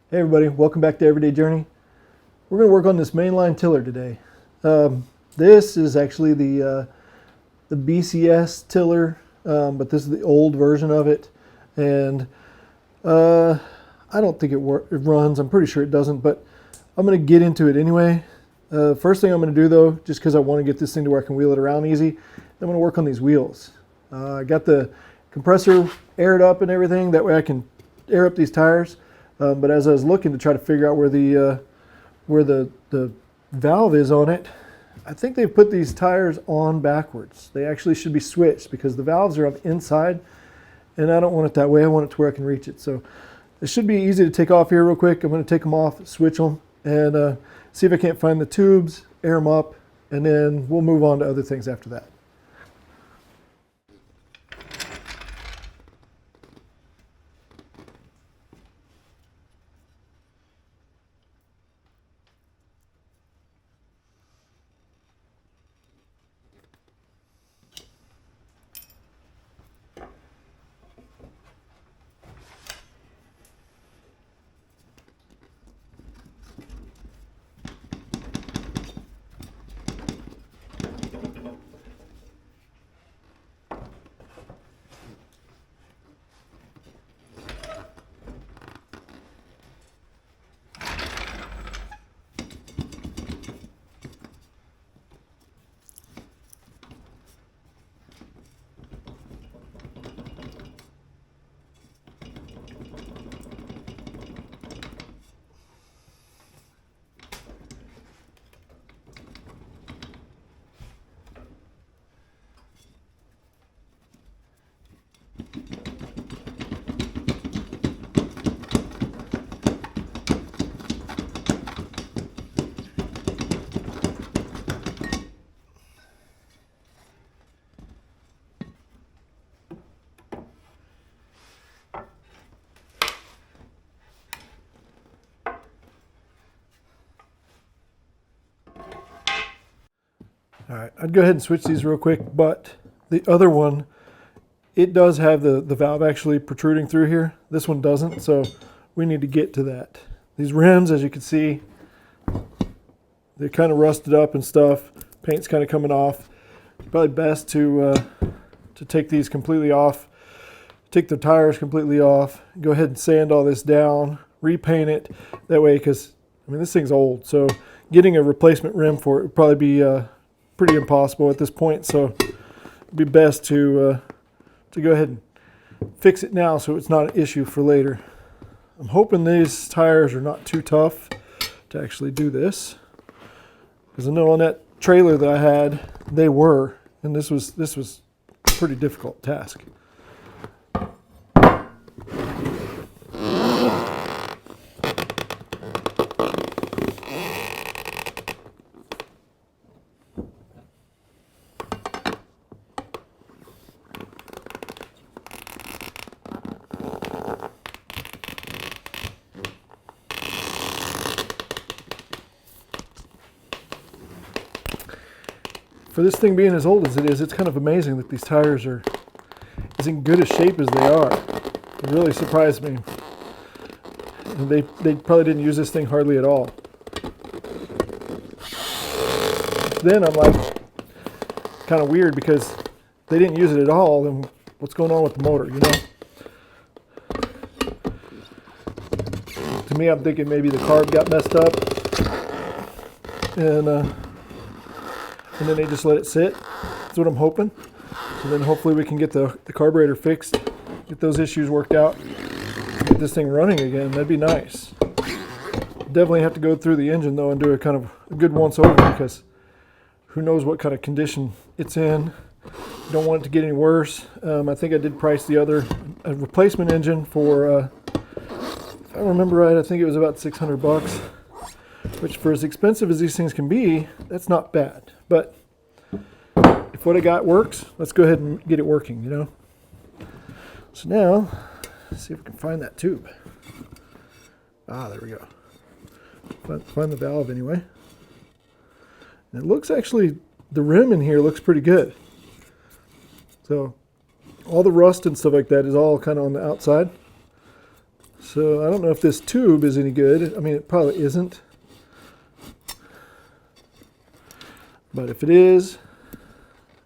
Hey everybody, welcome back to Everyday Journey. We're going to work on this mainline tiller today. This is actually the BCS tiller, but this is the old version of it. And I don't think it runs. I'm pretty sure it doesn't, but I'm going to get into it anyway. First thing I'm going to do though, just because I want to get this thing to where I can wheel it around easy, I'm going to work on these wheels. I got the compressor aired up and everything. That way I can air up these tires. But as I was looking to try to figure out where the valve is on it, I think they've put these tires on backwards. They actually should be switched because the valves are on the inside, and I don't want it that way. I want it to where I can reach it. So it should be easy to take off here real quick. I'm going to take them off, switch them, and see if I can't find the tubes, air them up, and then we'll move on to other things after that. All right, I'd go ahead and switch these real quick, but the other one, it does have the valve actually protruding through here. This one doesn't, so we need to get to that. These rims, as you can see, they're kind of rusted up and stuff. Paint's kind of coming off. Probably best to take these completely off, take the tires completely off, go ahead and sand all this down, repaint it that way, because I mean this thing's old, so getting a replacement rim for it would probably be pretty impossible at this point. So it'd be best to go ahead and fix it now so it's not an issue for later. I'm hoping these tires are not too tough to actually do this, because I know on that trailer that I had they were, and this was a pretty difficult task. For this thing being as old as it is, it's kind of amazing that these tires are as in good a shape as they are. It really surprised me. And they probably didn't use this thing hardly at all. Then I'm like, kind of weird because they didn't use it at all. Then what's going on with the motor, you know? To me, I'm thinking maybe the carb got messed up, and then they just let it sit. That's what I'm hoping. So then hopefully we can get the carburetor fixed, get those issues worked out, get this thing running again. That'd be nice. Definitely have to go through the engine though and do a kind of a good once over, because who knows what kind of condition it's in. Don't want it to get any worse. I think I did price the other a replacement engine for, if I remember right, I think it was about $600, which for as expensive as these things can be, that's not bad. But if what I got works, let's go ahead and get it working, you know. So now, let's see if we can find that tube. Ah, there we go. Find the valve anyway. And it looks actually, the rim in here looks pretty good. So all the rust and stuff like that is all kind of on the outside. So I don't know if this tube is any good. I mean, it probably isn't. But if it is,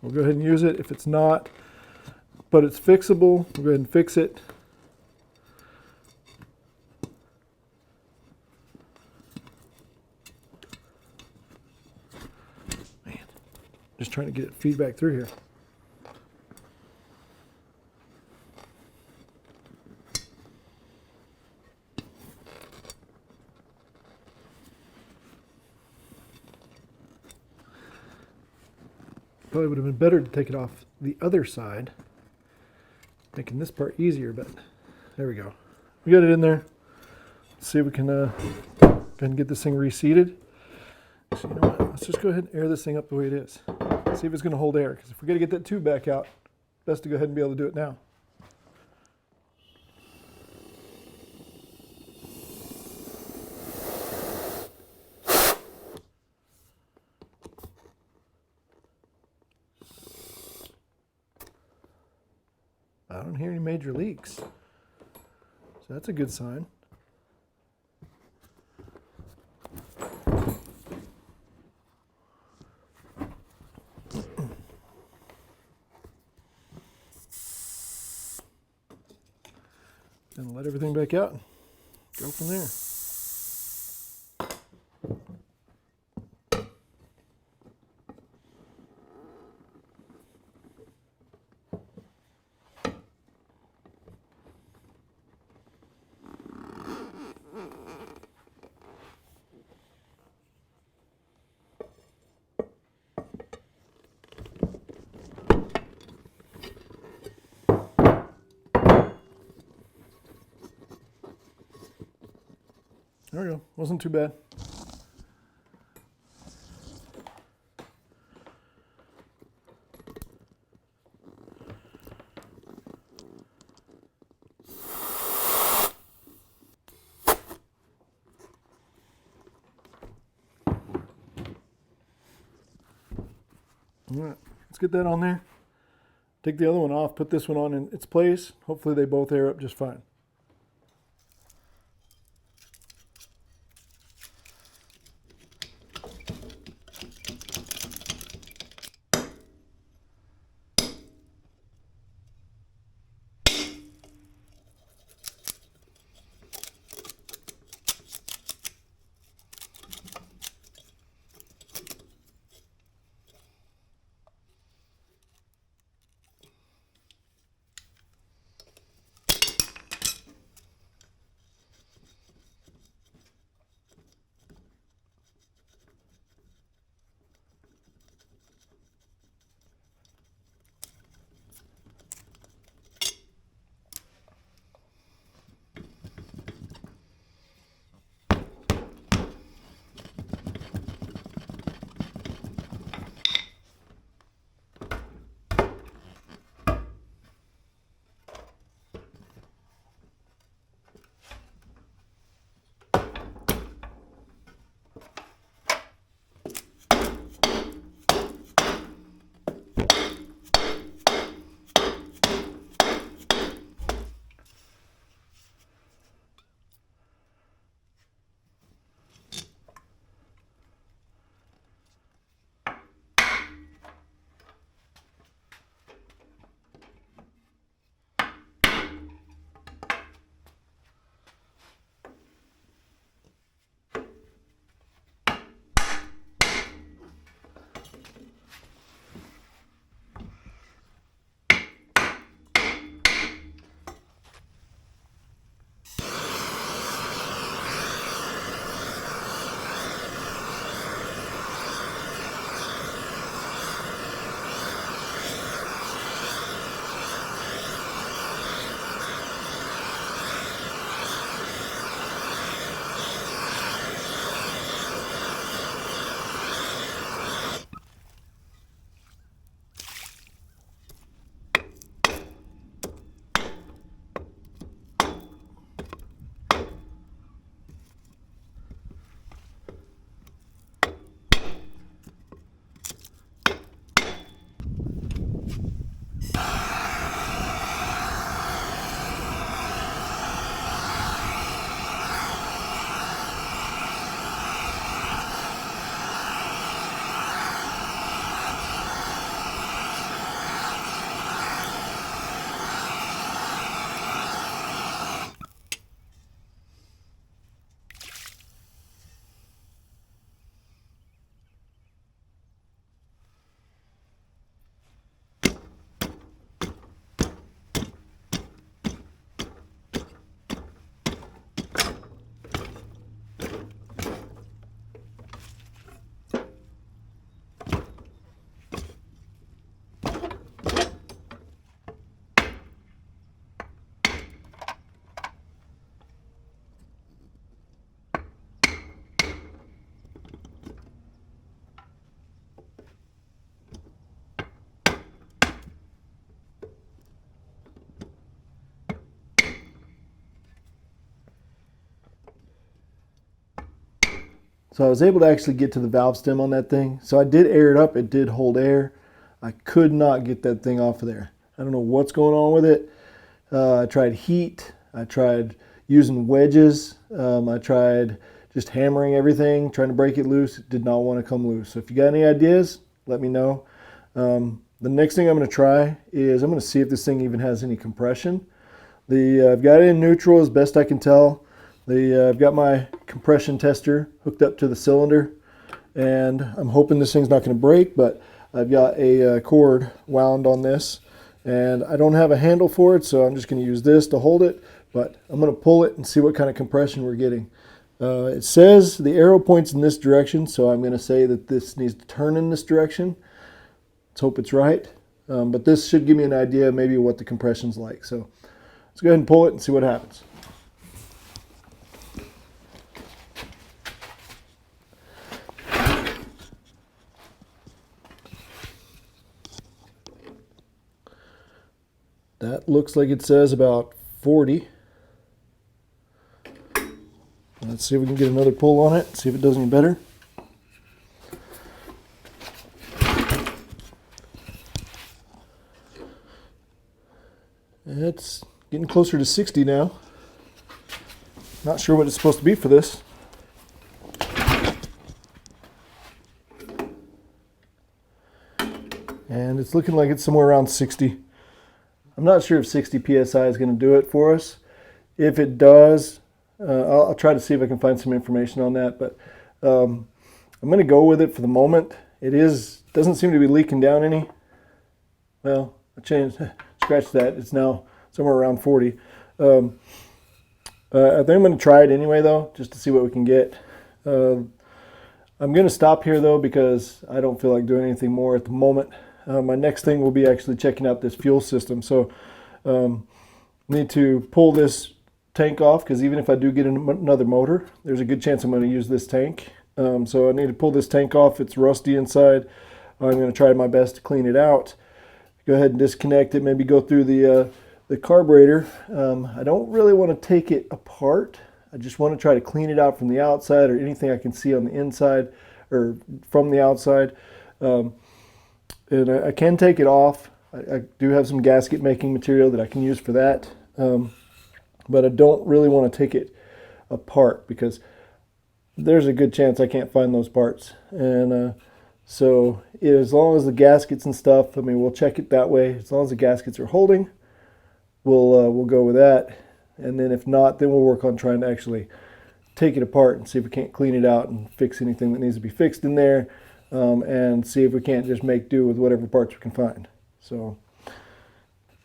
we'll go ahead and use it. If it's not, but it's fixable, we'll go ahead and fix it. Man, just trying to get it feedback through here. Probably would have been better to take it off the other side, making this part easier, but there we go. We got it in there. Let's see if we can go ahead and get this thing reseated. So you know what? Let's just go ahead and air this thing up the way it is. See if it's going to hold air, because if we're going to get that tube back out, best to go ahead and be able to do it now. I don't hear any major leaks, so that's a good sign. Then let everything back out and go from there. There we go. Wasn't too bad. All right, let's get that on there. Take the other one off, put this one on in its place. Hopefully they both air up just fine. So I was able to actually get to the valve stem on that thing. So I did air it up. It did hold air. I could not get that thing off of there. I don't know what's going on with it. I tried heat. I tried using wedges. I tried just hammering everything, trying to break it loose. It did not want to come loose. So if you got any ideas, let me know. The next thing I'm going to try is I'm going to see if this thing even has any compression. I've got it in neutral as best I can tell. I've got my compression tester hooked up to the cylinder, and I'm hoping this thing's not going to break, but I've got a cord wound on this, and I don't have a handle for it, so I'm just going to use this to hold it, but I'm going to pull it and see what kind of compression we're getting. It says the arrow points in this direction, so I'm going to say that this needs to turn in this direction. Let's hope it's right, but this should give me an idea maybe what the compression's like. So let's go ahead and pull it and see what happens. That looks like it says about 40. Let's see if we can get another pull on it, see if it does any better. It's getting closer to 60 now. Not sure what it's supposed to be for this. And it's looking like it's somewhere around 60. I'm not sure if 60 psi is going to do it for us. If it does, I'll try to see if I can find some information on that, but I'm going to go with it for the moment. Doesn't seem to be leaking down any. Well, I changed, scratch that. It's now somewhere around 40. I think I'm going to try it anyway, though, just to see what we can get. I'm going to stop here, though, because I don't feel like doing anything more at the moment. My next thing will be actually checking out this fuel system. So need to pull this tank off, because even if I do get another motor, there's a good chance I'm going to use this tank. So I need to pull this tank off. It's rusty inside. I'm going to try my best to clean it out. Go ahead and disconnect it, maybe go through the carburetor. I don't really want to take it apart. I just want to try to clean it out from the outside, or anything I can see on the inside or from the outside. And I can take it off. I do have some gasket making material that I can use for that. But I don't really want to take it apart, because there's a good chance I can't find those parts. And so as long as the gaskets and stuff, I mean, we'll check it that way. As long as the gaskets are holding, we'll go with that. And then if not, then we'll work on trying to actually take it apart and see if we can't clean it out and fix anything that needs to be fixed in there. And see if we can't just make do with whatever parts we can find. So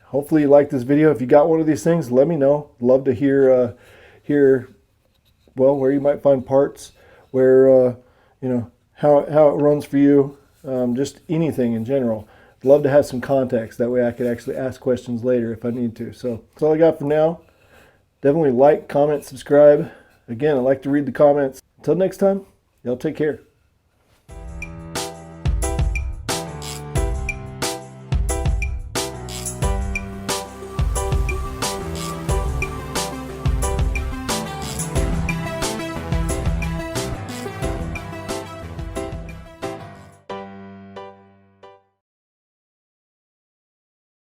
hopefully you like this video. If you got one of these things, let me know. Love to hear well, where you might find parts, where how it runs for you, just anything in general. Love to have some context, that way I could actually ask questions later if I need to. So that's all I got for now. Definitely like, comment, subscribe. Again, I like to read the comments. Until next time, y'all take care.